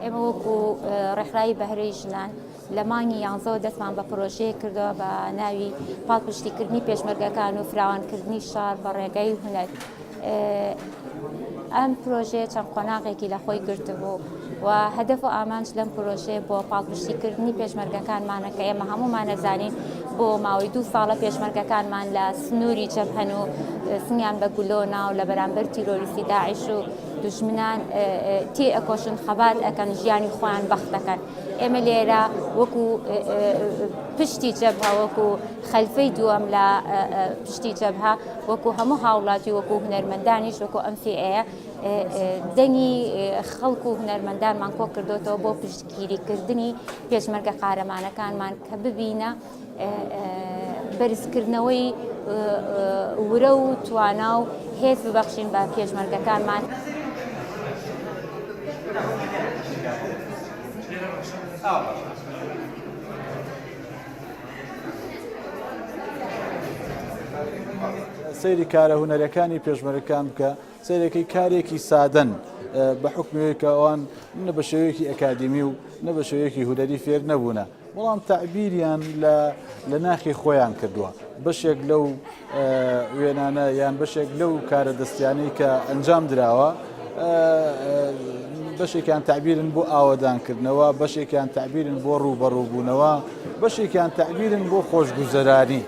ئێمە وەکو ڕێکخراوی بەهرەی ژنان لە مانگی 11 دەستمان بە پرۆژەیە کردەوە بە ناوی پاڵپشتیکردنی پێشمەرگەکان و فراوانکردنی شار بە ڕێگەی هونەر. ئەم پرۆژەیە چەند قۆناغێکی لە خۆی گرتبوو و هەدەف و ئامانج لەم پرۆژەیە بۆ پاڵپشتیکردنی پێشمەرگەکانمانە کە ئێمە هەمومان نەزانین بۆ ماوەی 2 ساڵە پێشمەرگەکانمان لە سنووری جەبهەن و سنگیان بە گولۆنا و لە بەرامبەر تیرۆریستی داعش و دوژمنان تێ ئەکۆشن خەبات ئەکەن ژیانی خۆیان بەخت دەکەن. ئێمە لێرە وەکو پشتی جەبهە وەکو خەلفەی دووەم لە پشتی جەبهە وەکو هەموو هاوڵاتی وەکو هونەرمەندانیش وەکو ئەم فئەیە دەنگی خەڵک و هونەرمەندانمان کۆ کردوتەوە بۆ پشتگیریکردنی پێشمەرگە قارەمانەکانمان کە ببینە بەرزکردنەوەی ورە و توانا و هێز ببەخشین بە پێشمەرگەکانمان. سەیری کارە هونەرەکانی پێشمەرگەکان بکە، سەیرێکی کارێکی سادەن بە حکمەوەیکە ئەوان نە بە شێوەیەکی ئەکادمی و نە بە شێوەیەکی هونەری فێر نەبوونە، بەڵام تەعبیریان لە ناخی خۆیان کردووە. بەشێک لەو وێنانە یان بەشێک لەو کارە دەستیانەی کە ئەنجام دراوە بەشێکیان تعبیرن بۆ ئاوەدانکردنەوە، بەشێکیان تعبیرن بۆ ڕوبەڕووبوونەوە، بەشێکیان تعبیرن بۆ خۆشگوزەرانی.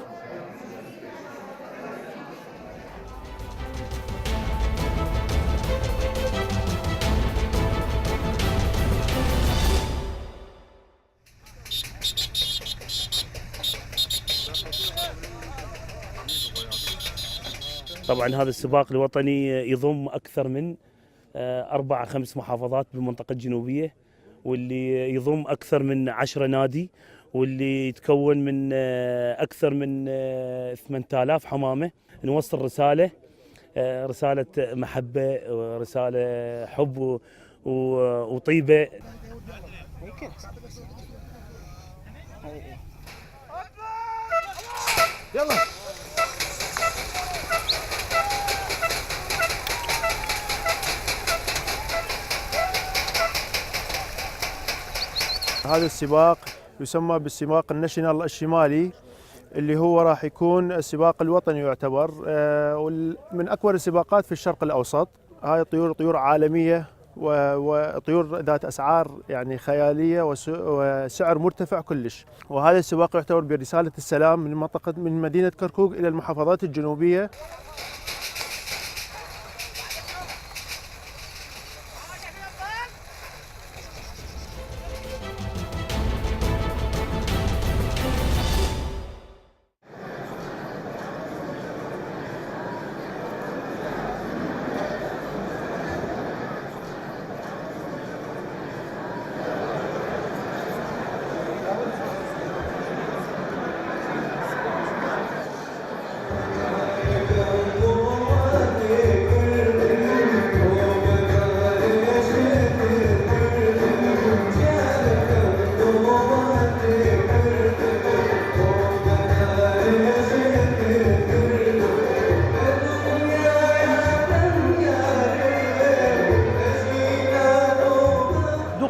طبعا هذا السباق الوطني يضم أكثر من 4-5 محافظات بالمنطقة الجنوبية، واللي يضم أكثر من 10 نادي، واللي يتكون من أكثر من 8000 حمامة. نوصل رسالة محبة ورسالة حب وطيبة. يلا هذا السباق يسمى بالسباق الناشونال الشمالي، اللي هو راح يكون السباق الوطني يعتبر من أكبر السباقات في الشرق الأوسط. هاي طيور عالمية وطيور ذات أسعار يعني خيالية وسعر مرتفع كلش. وهذا السباق يعتبر برسالة السلام من مدينة كركوك إلى المحافظات الجنوبية.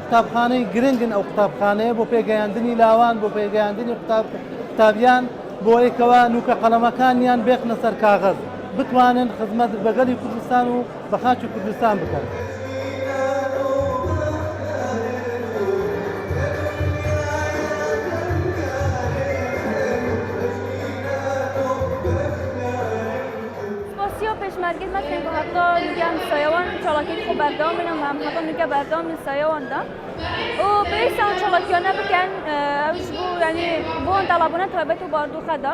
قوتابخانەی گرنگن ئەو قوتابخانەیە بۆ پێگەیاندنی لاوان بۆ پێگەیاندنی قوتابیان بۆ ئەوەی نوکە قەڵەمەکانیان بێخنە سەر کاغەز بتوانن خزمەت بەگەڵی کوردستان و بە خاچی کوردستان بکەن. پێشمەرگەی مەسن کە هەتا میگەن سایەوان چاڵاکیی خۆ بەردەوام بێنن و هەتا میگە بەردەوام سایەواندا و پێویستە ئەو چاڵاکیانە بکەن ئەوش بوو یعنی بۆ ئەو تەڵابوونە تایبەت و باردوخەدا